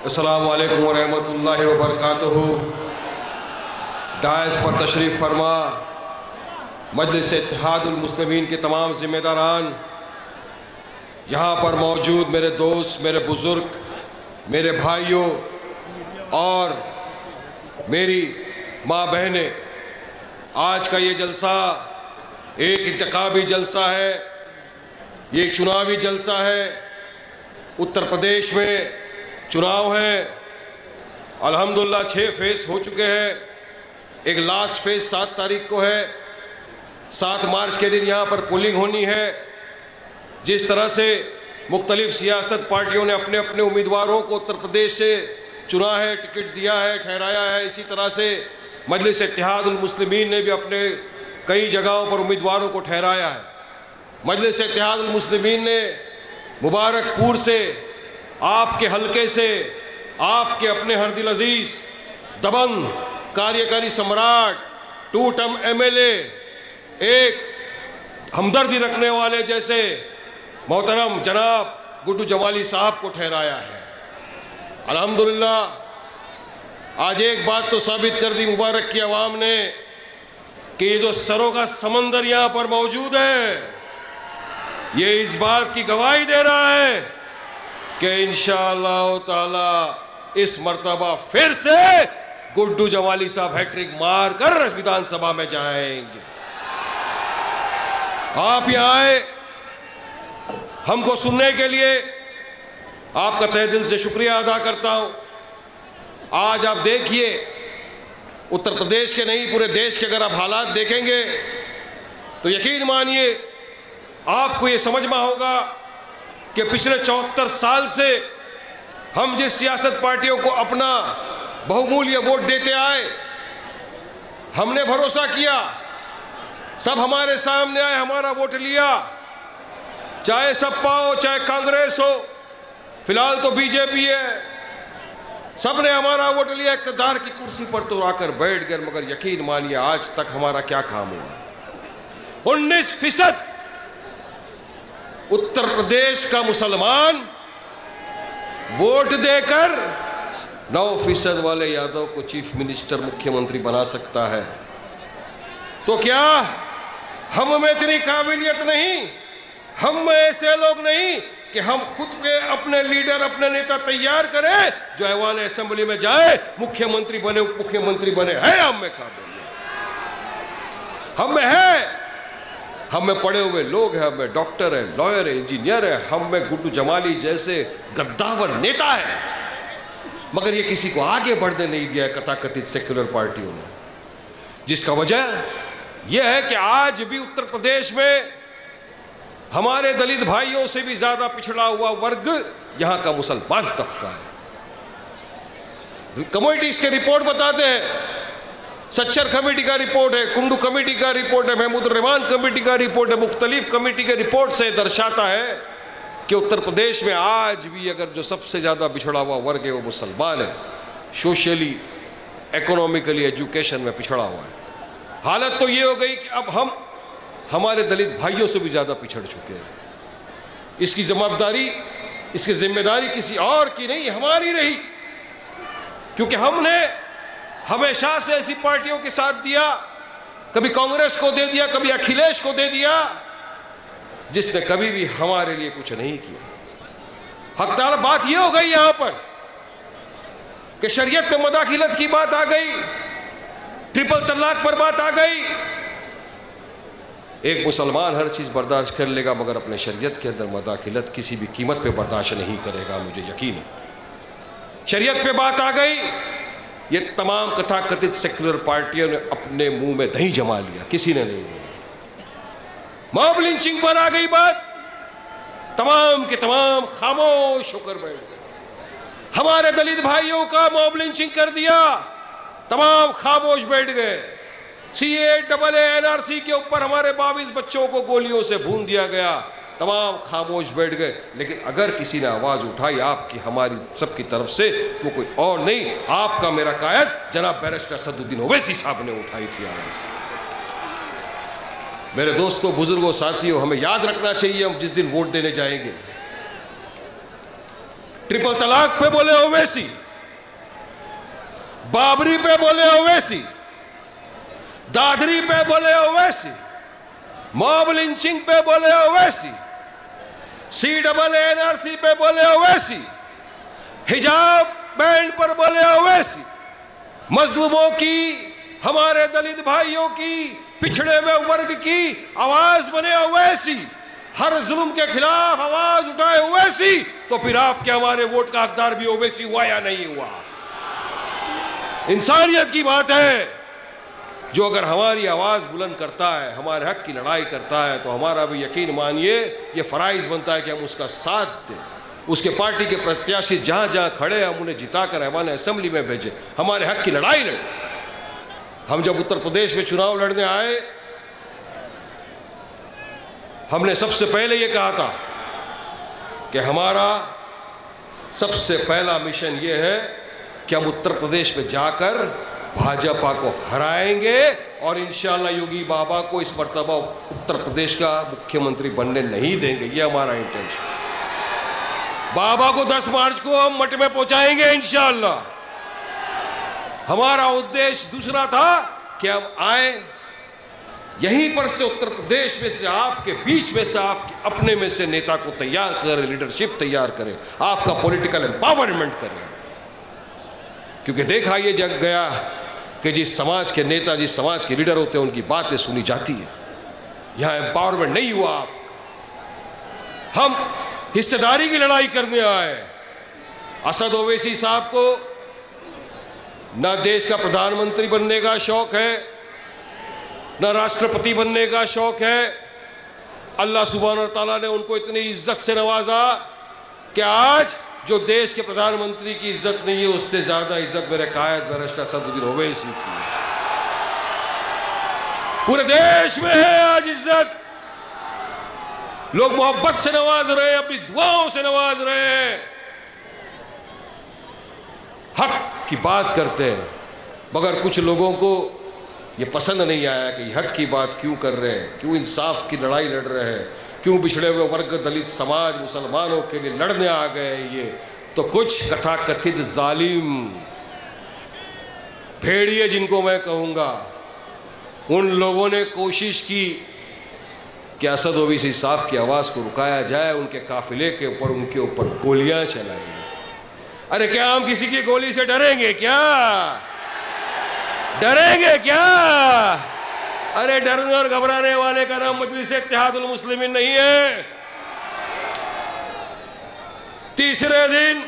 अस्सलामु अलैकुम वरहमतुल्लाहि वबरकातुहू। डायस पर तशरीफ़ फरमा मजलिस इत्तेहादुल मुस्लिमीन के तमाम ज़िम्मेदारान, यहाँ पर मौजूद मेरे दोस्त, मेरे बुज़ुर्ग, मेरे भाइयों और मेरी माँ बहनें, आज का ये जलसा एक इंतखाबी जलसा है, ये एक चुनावी जलसा है। उत्तर प्रदेश में चुनाव है। अल्हम्दुलिल्लाह 6 फेज़ हो चुके हैं। एक लास्ट फेज़ 7 तारीख को है। 7 मार्च के दिन यहाँ पर पोलिंग होनी है। जिस तरह से मुख्तलिफ सियासत पार्टियों ने अपने अपने उम्मीदवारों को उत्तर प्रदेश से चुना है, टिकट दिया है, ठहराया है, इसी तरह से मजलिस इत्तेहादुल मुस्लिमीन ने भी अपने कई जगहों पर उम्मीदवारों को ठहराया है। मजलिस इत्तेहादुल मुस्लिमीन ने मुबारकपुर से, आपके हलके से, आपके अपने हर दिल अजीज दबंग कार्यकारी सम्राट, 2 टर्म MLA, एक हमदर्दी रखने वाले जैसे मोहतरम जनाब गुड्डू जमाली साहब को ठहराया है। अल्हम्दुलिल्लाह आज एक बात तो साबित कर दी मुबारक की आवाम ने कि ये जो सरों का समंदर यहाँ पर मौजूद है, ये इस बात की गवाही दे रहा है कि इंशाअल्लाह ताला इस मर्तबा फिर से गुड्डू जमाली साहब हैट्रिक मार कर विधानसभा में जाएंगे। आप यहाँ आए हमको सुनने के लिए, आपका तहे दिल से शुक्रिया अदा करता हूँ। आज आप देखिए, उत्तर प्रदेश के नहीं पूरे देश के अगर आप हालात देखेंगे तो यकीन मानिए आपको ये समझ में होगा कि पिछले 74 साल से हम जिस सियासत पार्टियों को अपना बहुमूल्य वोट देते आए, हमने भरोसा किया, सब हमारे सामने आए, हमारा वोट लिया, चाहे सपा हो चाहे कांग्रेस हो, फिलहाल तो बीजेपी है, सब ने हमारा वोट लिया, इक़्तिदार की कुर्सी पर तो आकर बैठ गए। मगर यकीन मानिए आज तक हमारा क्या काम हुआ। 19% उत्तर प्रदेश का मुसलमान वोट देकर 9% वाले यादव को चीफ मिनिस्टर, मुख्यमंत्री बना सकता है। तो क्या हम में इतनी काबिलियत नहीं, हम में ऐसे लोग नहीं कि हम खुद के अपने लीडर, अपने नेता तैयार करें जो ऐवान असेंबली में जाए, मुख्यमंत्री बने, उप मुख्यमंत्री बने? है हम में काबिलियत? हम में है, हम में पढ़े हुए लोग हैं, हम में डॉक्टर है, लॉयर है, इंजीनियर है, हम में गुड्डू जमाली जैसे गद्दावर नेता है। मगर ये किसी को आगे बढ़ने नहीं दिया है कथाकथित सेक्युलर पार्टियों ने, जिसका वजह यह है कि आज भी उत्तर प्रदेश में हमारे दलित भाइयों से भी ज्यादा पिछड़ा हुआ वर्ग यहां का मुसलमान तबका है। कमेटीज के रिपोर्ट बताते हैं, सच्चर कमेटी का रिपोर्ट है, कुंडू कमेटी का रिपोर्ट है, महमूद रहमान कमेटी का रिपोर्ट है, मुख्तलिफ कमेटी के रिपोर्ट से दर्शाता है कि उत्तर प्रदेश में आज भी अगर जो सबसे ज़्यादा पिछड़ा हुआ वर्ग है वो मुसलमान है। सोशली, इकोनॉमिकली, एजुकेशन में पिछड़ा हुआ है। हालत तो ये हो गई कि अब हम हमारे दलित भाइयों से भी ज़्यादा पिछड़ चुके हैं। इसकी जवाबदारी, इसकी जिम्मेदारी किसी और की नहीं, हमारी रही, क्योंकि हमने हमेशा से ऐसी पार्टियों के साथ दिया, कभी कांग्रेस को दे दिया, कभी अखिलेश को दे दिया, जिसने कभी भी हमारे लिए कुछ नहीं किया। हकदार बात यह हो गई यहां पर कि शरीयत में मुदाखिलत की बात आ गई, ट्रिपल तलाक पर बात आ गई। एक मुसलमान हर चीज बर्दाश्त कर लेगा, मगर अपने शरीयत के अंदर मुदाखिलत किसी भी कीमत पे बर्दाश्त नहीं करेगा, मुझे यकीन है। शरीयत पे बात आ गई, ये तमाम कथाकथित सेक्युलर पार्टियों ने अपने मुंह में दही जमा लिया, किसी ने नहीं बोला। मॉब लिंचिंग पर आ गई बात, तमाम के तमाम खामोश होकर बैठ गए। हमारे दलित भाइयों का मॉब लिंचिंग कर दिया, तमाम खामोश बैठ गए। CAA NRC के ऊपर हमारे 22 बच्चों को गोलियों से भून दिया गया, तमाम खामोश बैठ गए। लेकिन अगर किसी ने आवाज उठाई आपकी, हमारी, सबकी तरफ से, वो कोई और नहीं, आपका मेरा कायद जनाब बैरिस्टर सदुद्दीन ओवैसी साहब ने उठाई थी आवाज। मेरे दोस्तों, बुजुर्गों, साथियों, हमें याद रखना चाहिए हम जिस दिन वोट देने जाएंगे, ट्रिपल तलाक पे बोले ओवैसी, बाबरी पे बोले ओवैसी, दादरी पे बोले ओवैसी, मॉब लिंचिंग पे बोले ओवैसी, CAA-NRC पे बोले ओवैसी, हिजाब बैंड पर बोले ओवैसी, मजलूमों की, हमारे दलित भाइयों की, पिछड़े हुए वर्ग की आवाज बने ओवैसी, हर जुल्म के खिलाफ आवाज उठाए ओवैसी, तो फिर आपके हमारे वोट का हकदार भी ओवैसी हुआ या नहीं हुआ? इंसानियत की बात है। जो अगर हमारी आवाज बुलंद करता है, हमारे हक की लड़ाई करता है, तो हमारा भी यकीन मानिए ये फराइज बनता है कि हम उसका साथ दें। उसके पार्टी के प्रत्याशी जहां जहां खड़े हम उन्हें जिताकर ऐवान असेंबली में भेजें, हमारे हक की लड़ाई लड़ें। हम जब उत्तर प्रदेश में चुनाव लड़ने आए, हमने सबसे पहले ये कहा था कि हमारा सबसे पहला मिशन ये है कि हम उत्तर प्रदेश में जाकर भाजपा को हराएंगे और इंशाल्लाह योगी बाबा को इस मर्तबा उत्तर प्रदेश का मुख्यमंत्री बनने नहीं देंगे। ये हमारा इंटेंशन। बाबा को 10 मार्च को हम मठ में पहुंचाएंगे इंशाल्लाह। हमारा उद्देश्य दूसरा था कि हम आए यहीं पर से उत्तर प्रदेश में से, आपके बीच में से, आपके अपने में से नेता को तैयार करें, लीडरशिप तैयार करें, आपका पॉलिटिकल एम्पावरमेंट करें। क्योंकि देखा ये जग गया कि जिस समाज के नेता, जिस समाज के लीडर होते हैं, उनकी बातें सुनी जाती है। यहां एम्पावरमेंट नहीं हुआ। आप हम हिस्सेदारी की लड़ाई करने आए। असद ओवैसी साहब को ना देश का प्रधानमंत्री बनने का शौक है, ना राष्ट्रपति बनने का शौक है। अल्लाह सुब्हानहू तआला ने उनको इतनी इज्जत से नवाजा कि आज जो देश के प्रधानमंत्री की इज्जत नहीं है, उससे ज्यादा इज्जत मेरे कायद बैरिस्टर असदुद्दीन ओवैसी की है। पूरे देश में है आज इज्जत। लोग मोहब्बत से नवाज रहे हैं, अपनी दुआओं से नवाज रहे हैं। हक की बात करते हैं, मगर कुछ लोगों को ये पसंद नहीं आया कि हक की बात क्यों कर रहे हैं, क्यों इंसाफ की लड़ाई लड़ रहे हैं, क्यों पिछड़े हुए वर्ग, दलित समाज, मुसलमानों के लिए लड़ने आ गए। ये तो कुछ कथाकथित जालिम भेड़िए, जिनको मैं कहूँगा, उन लोगों ने कोशिश की कि असद ओवैसी साहब की आवाज़ को रुकाया जाए, उनके काफिले के ऊपर, उनके ऊपर गोलियां चलाई। अरे क्या हम किसी की गोली से डरेंगे क्या? डरेंगे क्या? अरे डरने और घबराने वाले का नाम मजलिस-ए-इत्तेहादुल मुस्लिमीन नहीं है। तीसरे दिन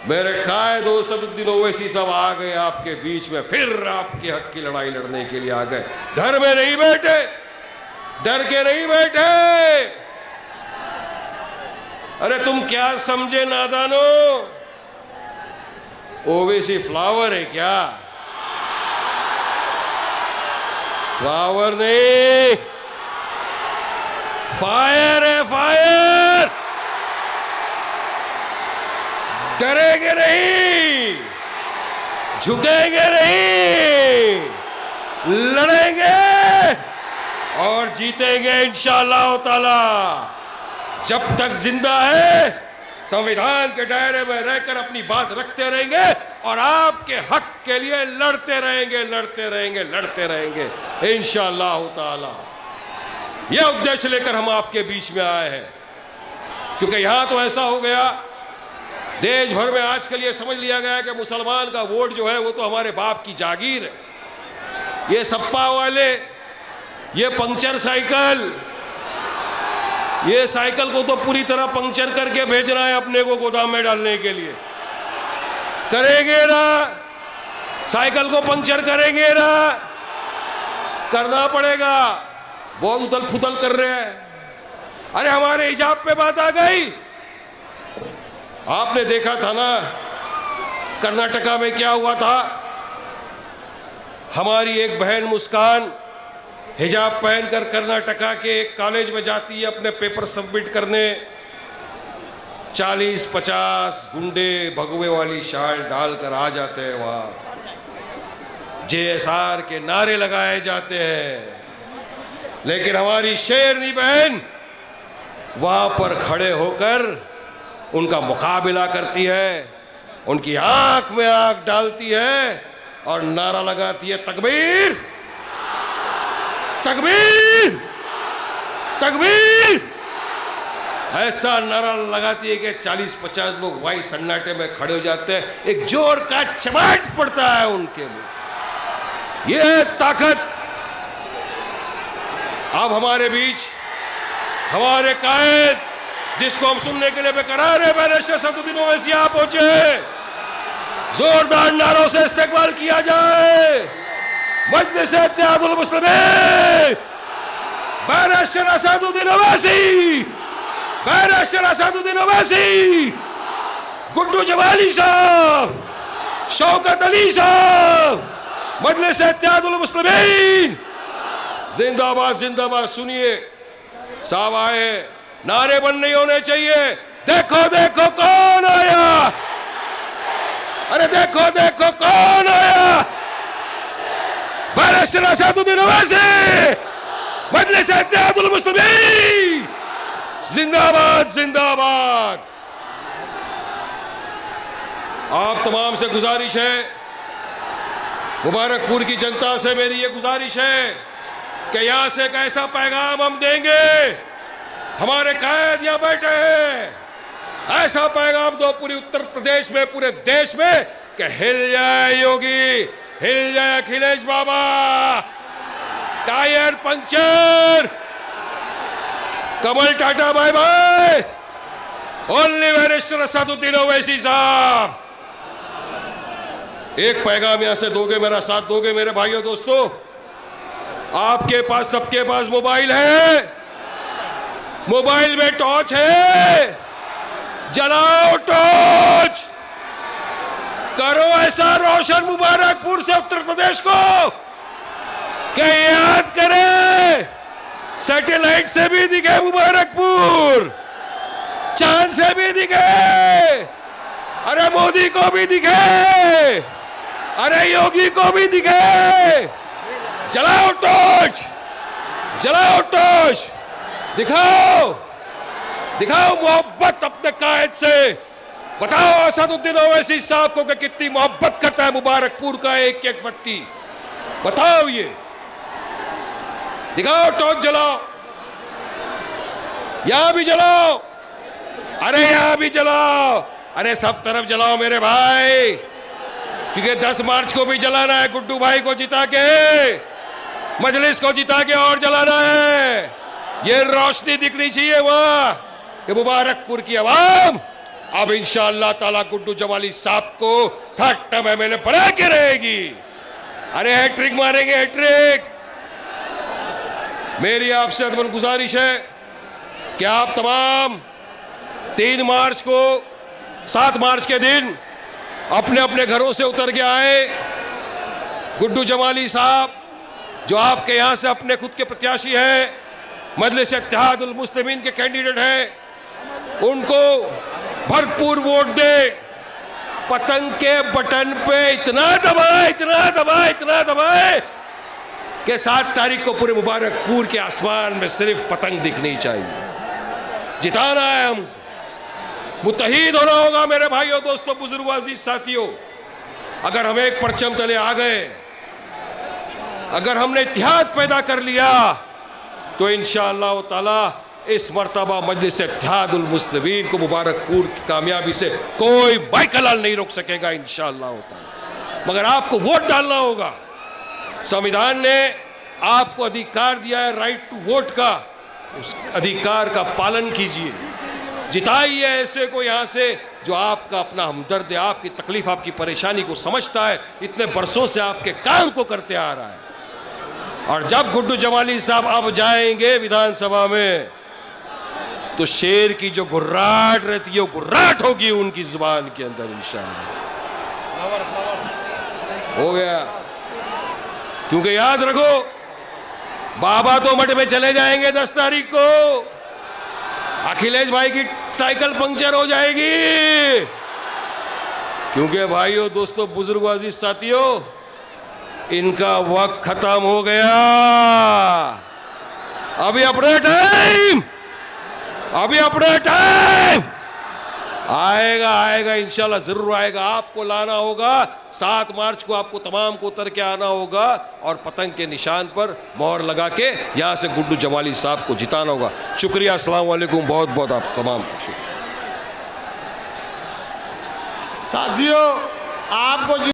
मेरे कायद असदुद्दीन ओवैसी साहब आ गए आपके बीच में, फिर आपके हक की लड़ाई लड़ने के लिए आ गए। घर में नहीं बैठे, डर के नहीं बैठे। अरे तुम क्या समझे नादानो, ओवैसी फ्लावर है क्या? फ्लावर नहीं, फायर है, फायर। डरेंगे नहीं, झुकेंगे नहीं, लड़ेंगे और जीतेंगे इंशाअल्लाह ताला। जब तक जिंदा है संविधान के दायरे में रहकर अपनी बात रखते रहेंगे और आपके हक के लिए लड़ते रहेंगे, लड़ते रहेंगे, लड़ते रहेंगे इंशाअल्लाह ताला। यह उद्देश्य लेकर हम आपके बीच में आए हैं। क्योंकि यहां तो ऐसा हो गया, देश भर में आजकल ये समझ लिया गया कि मुसलमान का वोट जो है वो तो हमारे बाप की जागीर है। ये सप्पा वाले, ये पंक्चर साइकिल, ये साइकिल को तो पूरी तरह पंक्चर करके भेजना है अपने को गोदाम में डालने के लिए। करेंगे ना? साइकिल को पंक्चर करेंगे ना? करना पड़ेगा। बहुत उथल फुथल कर रहे हैं। अरे हमारे हिजाब पे बात आ गई। आपने देखा था ना कर्नाटका में क्या हुआ था। हमारी एक बहन मुस्कान हिजाब पहनकर कर्नाटका के एक कॉलेज में जाती है अपने पेपर सबमिट करने। 40-50 गुंडे भगवे वाली शाल डालकर आ जाते हैं। वहां JSR के नारे लगाए जाते हैं, लेकिन हमारी शेरनी बहन वहां पर खड़े होकर उनका मुकाबला करती है, उनकी आंख में आंख डालती है और नारा लगाती है, तकबीर तकबीर तकबीर। ऐसा नारा लगाती है कि 40-50 लोग वही सन्नाटे में खड़े हो जाते हैं, एक जोर का चमाट पड़ता है उनके मुंह। ये ताकत अब हमारे बीच हमारे कायद, जिसको हम सुनने के लिए बेकरार है, बैरिस्टर असदुद्दीन ओवैसी यहां पहुंचे, जोरदार नारों से इस्तकबाल किया जाए। मजलिस इत्तेहादुल मुस्लिमीन, बैरिस्टर असदुद्दीन ओवैसी, बैरिस्टर असदुद्दीन ओवैसी, गुड्डू जमाली साहब, शौकत अली साहब, मजलिस इत्तेहादुल मुस्लिमीन जिंदाबाद जिंदाबाद। सुनिए, साहब आए, नारे बंद नहीं होने चाहिए। देखो देखो कौन आया, अरे देखो देखो कौन आया, बैरिस्टर असदुद्दीन ओवैसी, मजलिस इत्तेहादुल मुस्लिमीन जिंदाबाद जिंदाबाद। आप तमाम से गुजारिश है, मुबारकपुर की जनता से मेरी ये गुजारिश है कि यहां से एक ऐसा पैगाम हम देंगे, हमारे कायद यहां बैठे हैं, ऐसा पैगाम दो पूरी उत्तर प्रदेश में, पूरे देश में, कि हिल जाए योगी, हिल जाए अखिलेश बाबा, टायर पंचर, कमल tata bye bye, only barrister Asaduddin Owaisi साहब। एक पैगाम यहां से दोगे, मेरा साथ दोगे मेरे भाइयों दोस्तों? आपके पास, सबके पास मोबाइल है, मोबाइल में टॉर्च है, जलाओ टॉर्च, करो ऐसा रोशन मुबारकपुर से उत्तर प्रदेश को कि याद करें, सैटेलाइट से भी दिखे मुबारकपुर, चांद से भी दिखे, अरे मोदी को भी दिखे, अरे योगी को भी दिखे। जलाओ टॉर्च, जलाओ टॉर्च, दिखाओ दिखाओ मोहब्बत अपने कायद से। बताओ असदुद्दीन ओवैसी साहब को कि कितनी मोहब्बत करता है मुबारकपुर का एक एक व्यक्ति, बताओ ये, दिखाओ टॉर्च, जलाओ, यहां भी जलाओ, अरे यहां भी जलाओ, अरे सब तरफ जलाओ मेरे भाई, क्योंकि 10 मार्च को भी जलाना है, गुड्डू भाई को जिता के, मजलिस को जिता के और जलाना है। ये रोशनी दिखनी चाहिए वहां कि मुबारकपुर की आवाम अब इंशाअल्लाह ताला गुड्डू जमाली साहब को थर्ड टर्म एमएलए बना के रहेगी। अरे हैट्रिक मारेंगे, हैट्रिक। मेरी आपसे अदबन गुजारिश है कि आप तमाम 3 मार्च को, 7 मार्च के दिन अपने अपने घरों से उतर के आए। गुड्डू जमाली साहब जो आपके यहां से अपने खुद के प्रत्याशी हैं, मजलिस इत्तेहादुल मुस्लिमीन के कैंडिडेट हैं, उनको भरपूर वोट दे। पतंग के बटन पे इतना दबाए, इतना दबाए, इतना दबाए कि 7 तारीख को पूरे मुबारकपुर के आसमान में सिर्फ पतंग दिखनी चाहिए। जिताना है, हम मुत्तहीद होना होगा मेरे भाइयों दोस्तों, बुजुर्गों, अजीज साथियों। अगर हम एक परचम तले आ गए, अगर हमने इत्तेहाद पैदा कर लिया, तो इंशाअल्लाह ताला इस मर्तबा मजलिस इत्तेहादुल मुस्लिमीन को मुबारकपुर की कामयाबी से कोई बाइकलाल नहीं रोक सकेगा इंशाअल्लाह ताला। मगर आपको वोट डालना होगा। संविधान ने आपको अधिकार दिया है राइट टू वोट का, उस अधिकार का पालन कीजिए। जिताइए ऐसे को यहां से जो आपका अपना हमदर्द है, आपकी तकलीफ, आपकी परेशानी को समझता है, इतने बरसों से आपके काम को करते आ रहा है। और जब गुड्डू जमाली साहब अब जाएंगे विधानसभा में, तो शेर की जो गुर्राहट रहती है, वो गुर्राहट होगी उनकी जुबान के अंदर इंशाअल्लाह। हो गया। क्योंकि याद रखो, बाबा तो मठ में चले जाएंगे 10 तारीख को, अखिलेश भाई की साइकिल पंक्चर हो जाएगी। क्योंकि भाइयों, दोस्तों, बुजुर्गों, अजीज साथियों, इनका वक्त खत्म हो गया। अभी अपना टाइम, अभी अपना टाइम, आएगा आएगा इंशाल्लाह जरूर आएगा। आपको लाना होगा 7 मार्च को, आपको तमाम को उतर के आना होगा और पतंग के निशान पर मोहर लगा के यहाँ से गुड्डू जमाली साहब को जिताना होगा। शुक्रिया, अस्सलाम वालेकुम, बहुत बहुत आप तमाम को शुक्रिया। साथियों, आपको